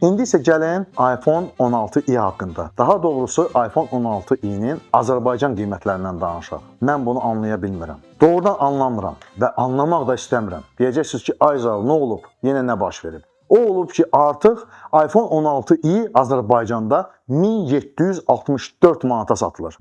İndi isə gəlin iPhone 16i haqqında. Daha doğrusu iPhone 16i'nin Azərbaycan qiymətlərindən danışaq. Mən bunu anlaya bilmirəm. Doğrudan anlamıram və anlamaq da istəmirəm. Deyəcəksiniz ki, Ayzal, nə olub? Yenə nə baş verib? O olub ki, artıq iPhone 16i Azərbaycanda 1764 manata satılır.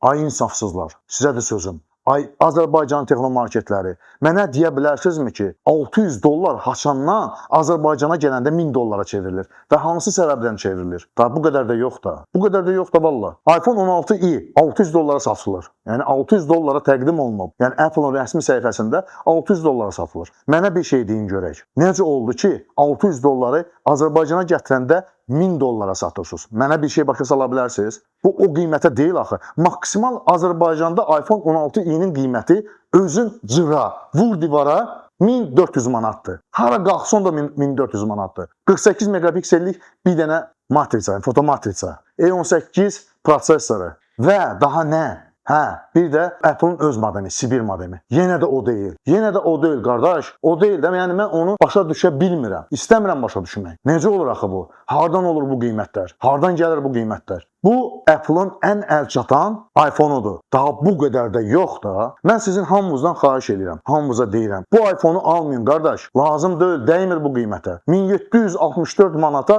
Ay insafsızlar, sizə də sözüm. Ay Azərbaycan texnomarketləri, mənə deyə bilərsinizmi ki, 600 dollar haçandan Azərbaycana gələndə 1000 dollara çevrilir və hansı səbəbdən çevrilir? Da bu qədər də yox da. Bu qədər də yox da valla. iPhone 16i 600 dollara satılır. Yəni 600 dollara təqdim olunub. Yəni Apple-ın rəsmi səhifəsində 600 dollara satılır. Mənə bir şey deyin görək. Necə oldu ki, 600 dolları Azərbaycana gətirəndə 1000 dollara satırsınız? Mənə bir şey başa sala bilərsiniz? Bu o qiymətə deyil axı. Maksimal Azərbaycanda iPhone 16i'nin qiyməti özün cıra, vur divara 1400 manatdır. Hara qalxson da 1400 manatdır. 48 megapiksellik bir dənə matriça, fotomatriça, E18 prosesoru və daha nə? Hə, bir də Apple-ın öz modemi, Sibir modemi. Yenə də o deyil. Yenə də o deyil, qardaş. O deyil də, yəni mən onu başa düşə bilmirəm. İstəmirəm başa düşmək. Necə olur axı bu? Hardan olur bu qiymətlər? Hardan gəlir bu qiymətlər? Bu Apple-ın ən əlçatan iPhone-udur. Daha bu qədər də yox da. Mən sizin hamınızdan xahiş edirəm. Hamınıza deyirəm. Bu iPhone-u almayın, qardaş. Lazım deyil, dəymir bu qiymətə. 1764 manata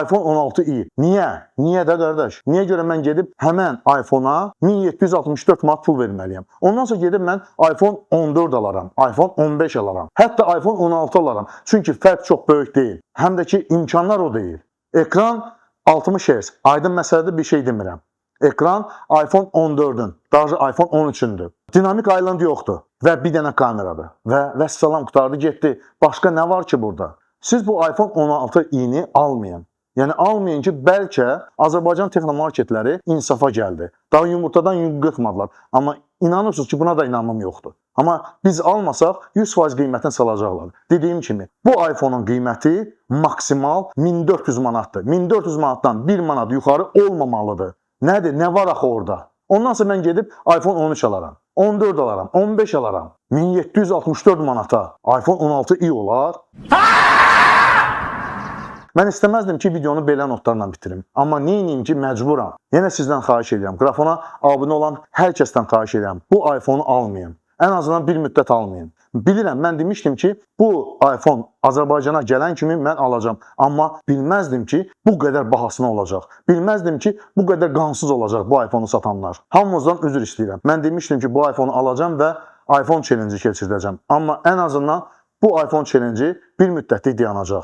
iPhone 16i. Niyə? Niyə də qardaş? Niyə görə mən gedib həmən iPhone-a 1764 manat pul verməliyəm? Ondan sonra gedib mən iPhone 14 alaram, iPhone 15 alaram. Hətta iPhone 16 alaram. Çünki fərq çox böyük deyil. Həm də ki, imkanlar o deyil. Ekran 60 Hz. Aydın məsələdə bir şey demirəm. Ekran iPhone 14-ün, daha iPhone 13-ündür. Dinamik Island yoxdur və bir dənə kameradır. Və vəssalam qutardı getdi. Başqa nə var ki burada? Siz bu iPhone 16i'ni almayın. Yəni almayın ki, bəlkə Azərbaycan texnomarketləri insafa gəldi. Daha yumurtadan yün qırxmadılar. Amma inanırsınız ki, buna da inanmam yoxdur. Amma biz almasaq 100% qiymətini salacaqlar. Dediyim kimi, bu iPhone-un qiyməti maksimal 1400 manatdır. 1400 manatdan 1 manat yuxarı olmamalıdır. Nədir? Nə var axı orada? Ondan sonra mən gedib iPhone 13 alaram, 14 alaram, 15 alaram. 1764 manata iPhone 16i olar. Mən istəməzdim ki, videonu belə notlarla bitirim. Amma neyiniyim ki, məcburam. Yenə sizdən xahiş edirəm. Qrafona abunə olan hər kəsdən xahiş edirəm. Bu iPhone-u almayın. Ən azından bir müddət almayın. Bilirəm, mən demişdim ki, bu iPhone Azərbaycana gələn kimi mən alacağım. Amma bilməzdim ki, bu qədər bahasına olacaq. Bilməzdim ki, bu qədər qansız olacaq bu iPhone-u satanlar. Hamınızdan üzr istəyirəm. Mən demişdim ki, bu iPhone-u alacağım və iPhone challenge keçirdəcəm. Amma ən azından bu iPhone challenge bir müddətlik dayanacaq.